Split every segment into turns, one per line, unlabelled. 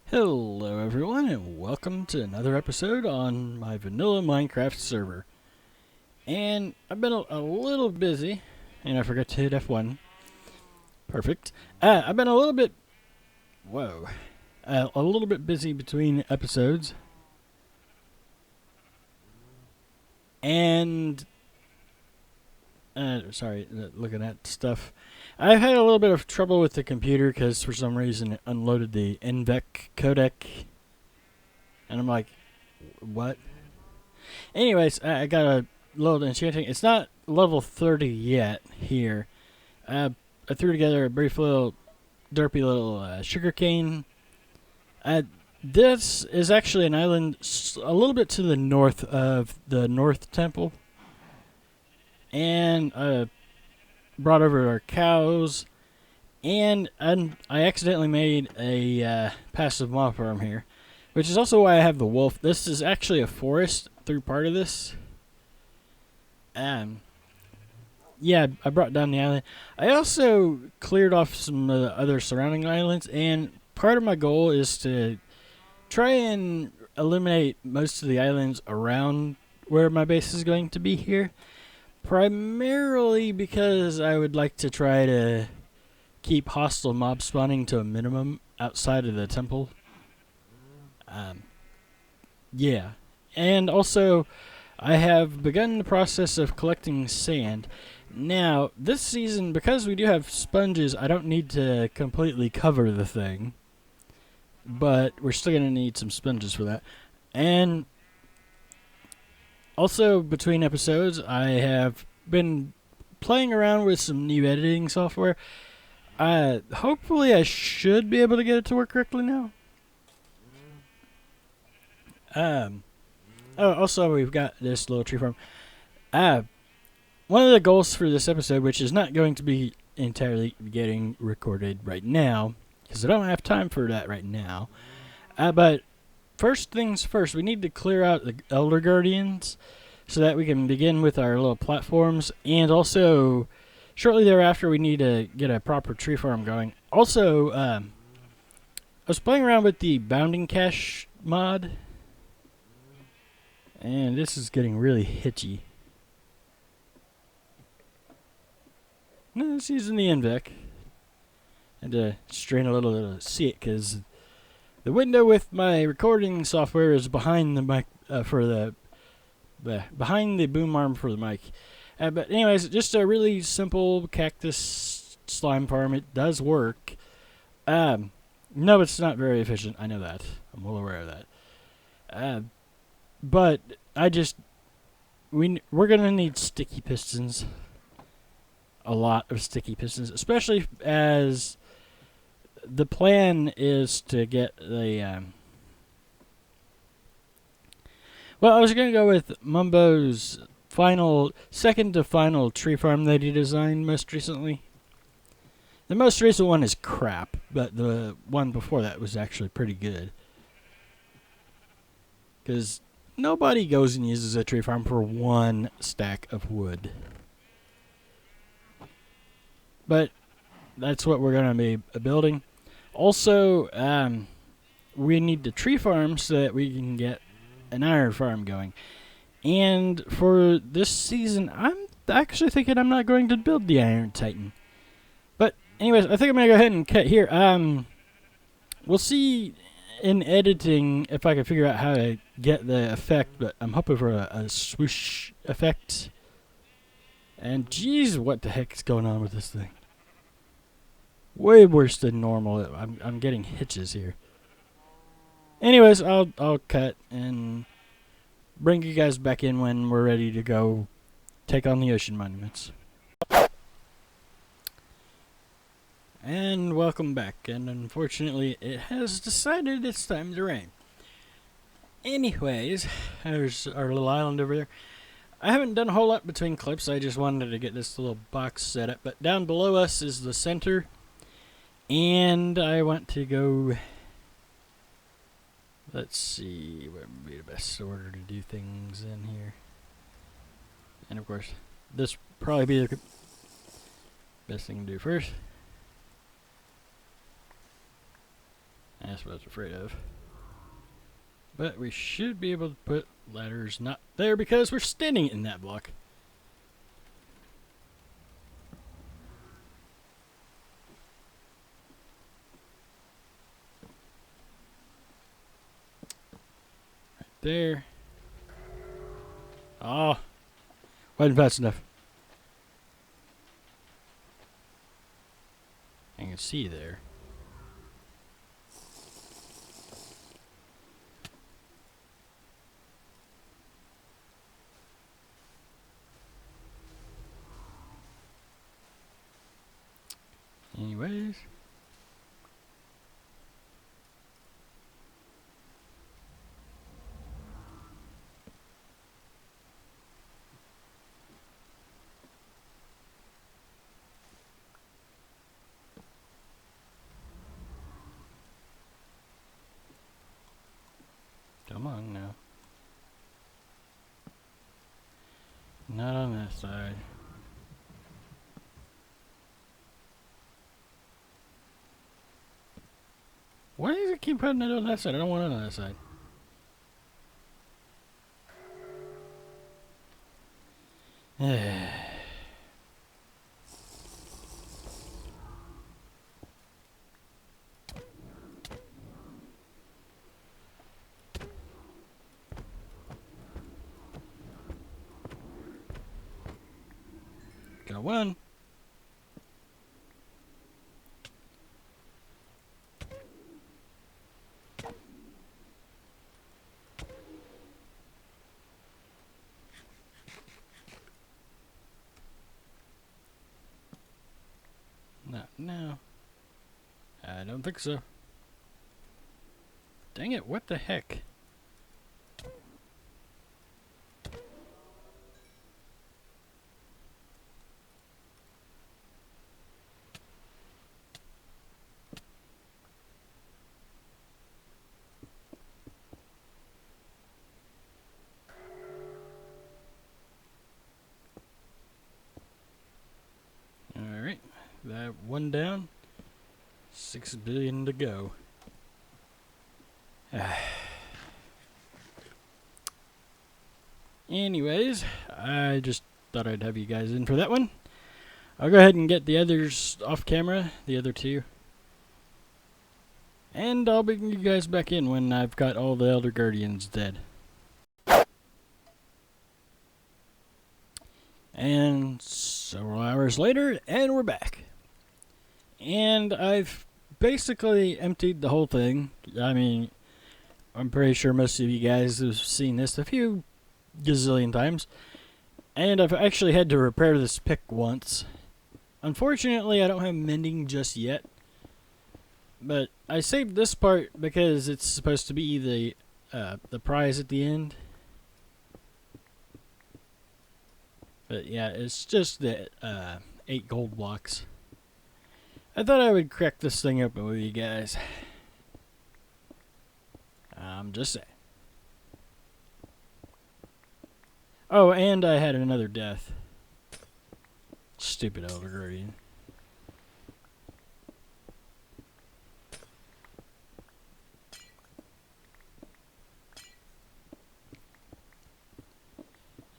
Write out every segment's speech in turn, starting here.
Hello everyone and welcome to another episode on my vanilla Minecraft server. And I've been a little busy, and I forgot to hit F1. Perfect. I've been a little bit, a little bit busy between episodes. And, sorry, looking at stuff. I've had a little bit of trouble with the computer because for some reason it unloaded the NVEC codec. And I'm like, what? Anyways, I got a little enchanting. It's not level 30 yet here. I threw together a brief little derpy little sugarcane. This is actually an island a little bit to the north of the North Temple. And brought over our cows. And I accidentally made a passive mob farm here, which is also why I have the wolf. This is actually a forest through part of this. Yeah, I brought down the island. I also cleared off some other surrounding islands, and part of my goal is to try and eliminate most of the islands around where my base is going to be here. Primarily because I would like to try to keep hostile mob spawning to a minimum outside of the temple. Yeah. And also, I have begun the process of collecting sand. Now, this season, because we do have sponges, I don't need to completely cover the thing. But we're still going to need some sponges for that. And also, between episodes, I have been playing around with some new editing software. Hopefully I should be able to get it to work correctly now. Also, we've got this little tree farm. One of the goals for this episode, which is not going to be entirely getting recorded right now, because I don't have time for that right now. But first things first, we need to clear out the Elder Guardians so that we can begin with our little platforms. And also, shortly thereafter, we need to get a proper tree farm going. Also, I was playing around with the Bounding Cache mod. And this is getting really hitchy. No, it's using the NVEC. And to strain a little to see it, because the window with my recording software is behind the mic behind the boom arm for the mic. But anyways, just a really simple cactus slime farm. It does work. No, it's not very efficient. I know that. I'm well aware of that. But we're gonna need sticky pistons. A lot of sticky pistons, especially as the plan is to get the. Well, I was gonna go with Mumbo's second to final tree farm that he designed most recently. The most recent one is crap, but the one before that was actually pretty good. Because nobody goes and uses a tree farm for one stack of wood. But that's what we're going to be building. Also, we need the tree farm so that we can get an iron farm going. And for this season, I'm actually thinking I'm not going to build the Iron Titan. But anyways, I think I'm going to go ahead and cut here. We'll see in editing if I can figure out how to get the effect, but I'm hoping for a swoosh effect. And geez, what the heck is going on with this thing? Way worse than normal. I'm getting hitches here. Anyways, I'll cut and bring you guys back in when we're ready to go take on the ocean monuments. And welcome back. And unfortunately, it has decided it's time to rain. Anyways, there's our little island over there. I haven't done a whole lot between clips. I just wanted to get this little box set up. But down below us is the center. And I want to go. Let's see what would be the best order to do things in here. And of course, this would probably be the best thing to do first. That's what I was afraid of. But we should be able to put ladders not there because we're standing in that block. Right there. Oh, wasn't fast enough. I can see there. Anyways. Come on now. Not on that side. Why does it keep putting it on that side? I don't want it on that side. Got one. Not now. I don't think so. Dang it, what the heck? Alright, that one down. 6 billion to go. Anyways, I just thought I'd have you guys in for that one. I'll go ahead and get the others off camera, the other two. And I'll bring you guys back in when I've got all the Elder Guardians dead. And several hours later, and we're back. And I've basically emptied the whole thing. I mean, I'm pretty sure most of you guys have seen this a few gazillion times. And I've actually had to repair this pick once. Unfortunately, I don't have mending just yet. But I saved this part because it's supposed to be the prize at the end. But yeah, it's just the 8 gold blocks. I thought I would crack this thing open with you guys. I'm just saying. Oh, and I had another death. Stupid Elder Guardian.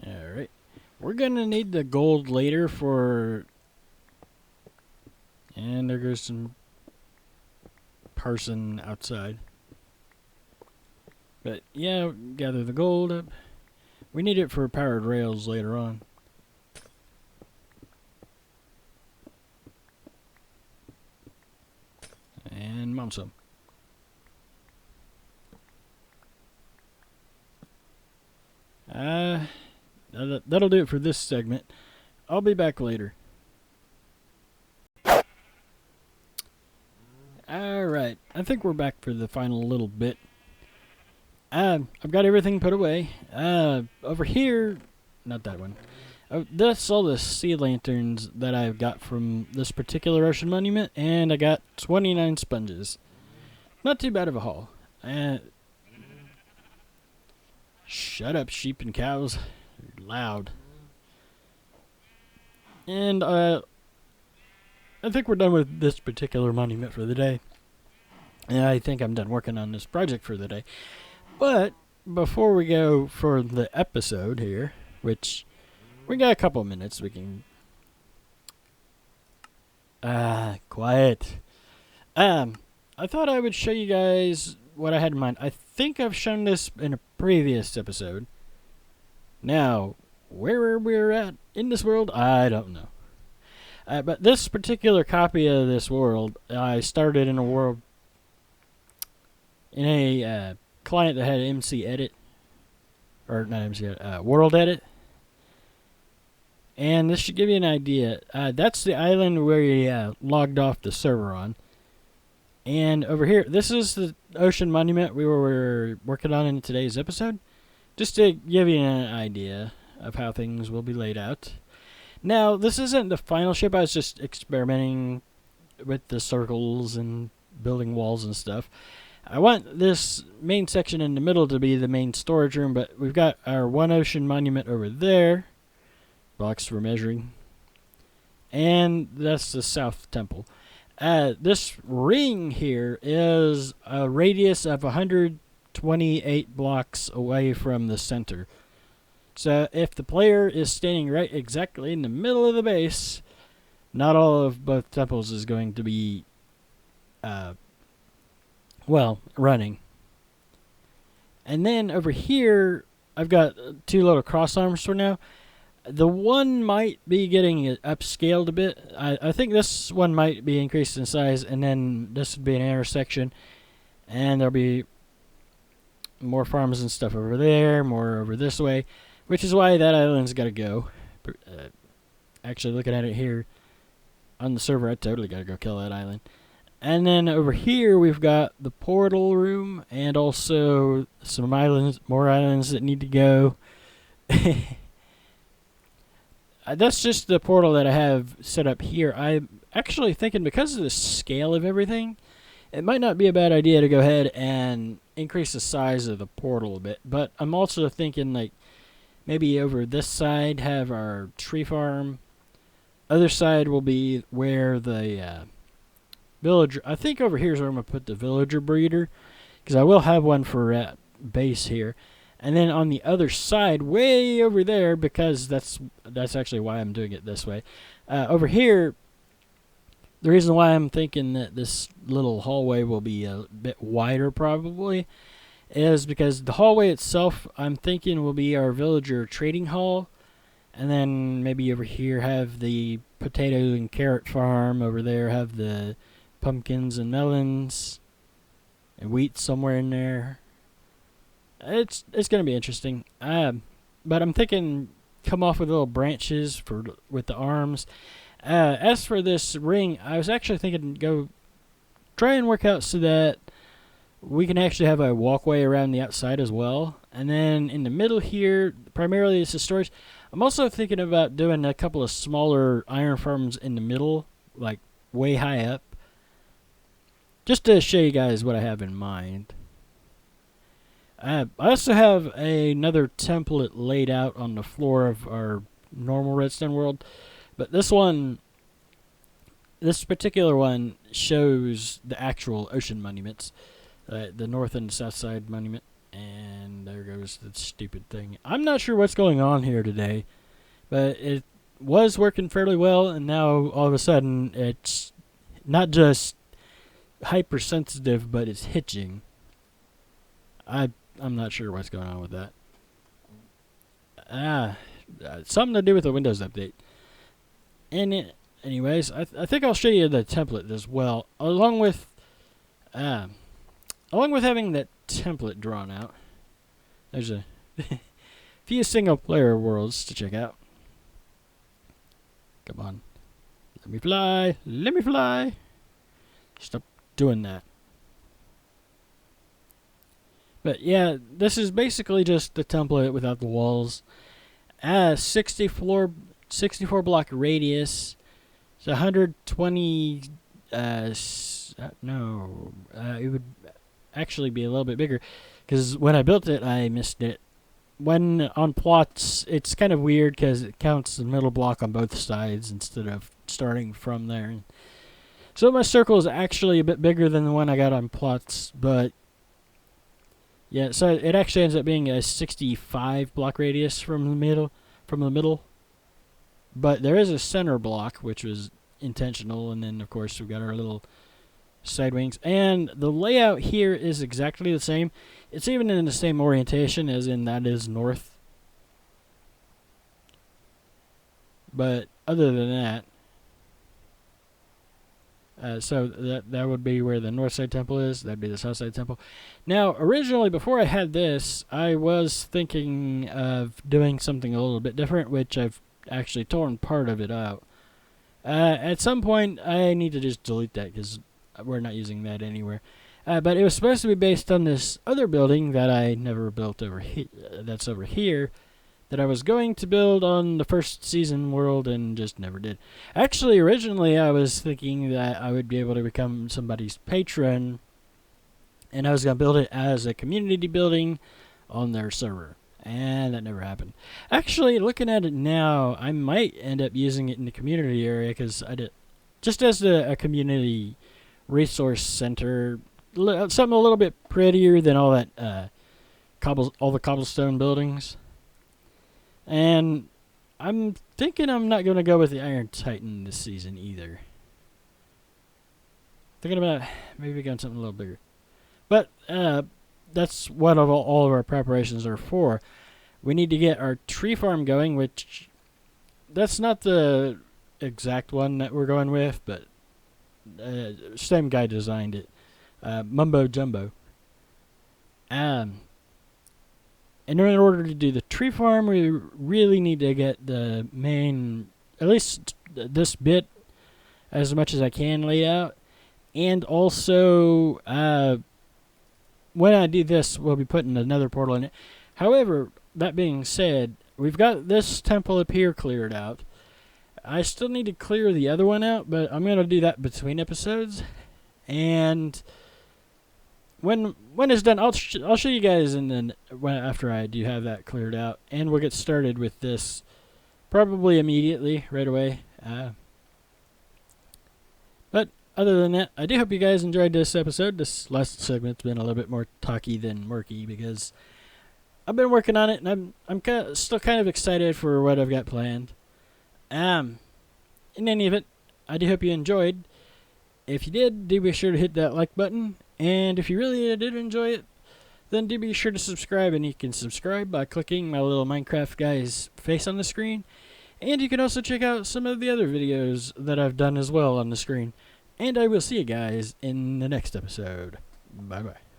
Alright. We're gonna need the gold later for... And there goes some person outside. But yeah, gather the gold up. We need it for powered rails later on. And mom some. That'll do it for this segment. I'll be back later. Alright, I think we're back for the final little bit. I've got everything put away. Over here, not that one. That's all the sea lanterns that I've got from this particular ocean monument, and I got 29 sponges. Not too bad of a haul. Shut up, sheep and cows. You're loud. And I think we're done with this particular monument for the day. And I think I'm done working on this project for the day. But before we go for the episode here, which we got a couple of minutes, we can quiet. I thought I would show you guys what I had in mind. I think I've shown this in a previous episode. Now, where we're at in this world, I don't know. But this particular copy of this world, I started in a world in a client that had MC Edit, or not MC Edit, World Edit. And this should give you an idea. That's the island where you logged off the server on. And over here, this is the ocean monument we were working on in today's episode. Just to give you an idea of how things will be laid out. Now, this isn't the final ship. I was just experimenting with the circles and building walls and stuff. I want this main section in the middle to be the main storage room, but we've got our one ocean monument over there. Blocks for measuring. And that's the south temple. This ring here is a radius of 128 blocks away from the center. So if the player is standing right exactly in the middle of the base, not all of both temples is going to be, running. And then over here, I've got two little cross arms for now. The one might be getting upscaled a bit. I think this one might be increased in size, and then this would be an intersection. And there'll be more farms and stuff over there, more over this way, which is why that island's got to go. Actually, looking at it here on the server, I totally got to go kill that island. And then over here, we've got the portal room, and also some islands, more islands that need to go. That's just the portal that I have set up here. I'm actually thinking, because of the scale of everything, it might not be a bad idea to go ahead and increase the size of the portal a bit. But I'm also thinking, like, maybe over this side have our tree farm. Other side will be where the villager... I think over here is where I'm going to put the villager breeder, because I will have one for base here. And then on the other side, way over there, because that's actually why I'm doing it this way. Over here, the reason why I'm thinking that this little hallway will be a bit wider probably is because the hallway itself, I'm thinking, will be our villager trading hall. And then maybe over here have the potato and carrot farm. Over there have the pumpkins and melons and wheat somewhere in there. It's going to be interesting. But I'm thinking come off with little branches with the arms. As for this ring, I was actually thinking go try and work out so that we can actually have a walkway around the outside as well. And then in the middle here, primarily this is storage. I'm also thinking about doing a couple of smaller iron farms in the middle, like way high up. Just to show you guys what I have in mind. I also have another template laid out on the floor of our normal redstone world. But this particular one shows the actual ocean monuments. The north and south side monument. And there goes the stupid thing. I'm not sure what's going on here today. But it was working fairly well. And now all of a sudden it's not just hypersensitive, but it's hitching. I'm not sure what's going on with that. Something to do with the Windows update. And anyways, I think I'll show you the template as well, along with having that template drawn out. There's a few single-player worlds to check out. Come on, let me fly, let me fly. Stop doing that. But yeah, this is basically just the template without the walls. 64 block radius. It's 120. It would actually be a little bit bigger, because when I built it, I missed it. When on plots, it's kind of weird because it counts the middle block on both sides instead of starting from there. So my circle is actually a bit bigger than the one I got on plots, but yeah, so it actually ends up being a 65 block radius from the middle. But there is a center block, which was intentional, and then of course we've got our little side wings. And the layout here is exactly the same. It's even in the same orientation, as in that is north. But other than that, so that would be where the north side temple is. That'd be the south side temple. Now, originally, before I had this, I was thinking of doing something a little bit different, which I've actually torn part of it out. At some point, I need to just delete that because we're not using that anywhere. But it was supposed to be based on this other building that I never built over here. That's over here. That I was going to build on the first season world and just never did. Actually, originally I was thinking that I would be able to become somebody's patron, and I was going to build it as a community building on their server, and that never happened. Actually, looking at it now, I might end up using it in the community area because I did just as a community resource center, something a little bit prettier than all that all the cobblestone buildings. And I'm thinking I'm not going to go with the Iron Titan this season either. Thinking about maybe going something a little bigger. But that's what all of our preparations are for. We need to get our tree farm going, which that's not the exact one that we're going with, but same guy designed it. Mumbo Jumbo. And in order to do the tree farm, we really need to get the main, at least this bit, as much as I can laid out. And also, when I do this, we'll be putting another portal in it. However, that being said, we've got this temple up here cleared out. I still need to clear the other one out, but I'm going to do that between episodes. And when it's done, I'll show you guys, and then after I do have that cleared out, and we'll get started with this probably immediately, right away. But other than that, I do hope you guys enjoyed this episode. This last segment's been a little bit more talky than murky because I've been working on it, and I'm still kind of excited for what I've got planned. In any event, I do hope you enjoyed. If you did, do be sure to hit that like button. And if you really did enjoy it, then do be sure to subscribe. And you can subscribe by clicking my little Minecraft guy's face on the screen. And you can also check out some of the other videos that I've done as well on the screen. And I will see you guys in the next episode. Bye-bye.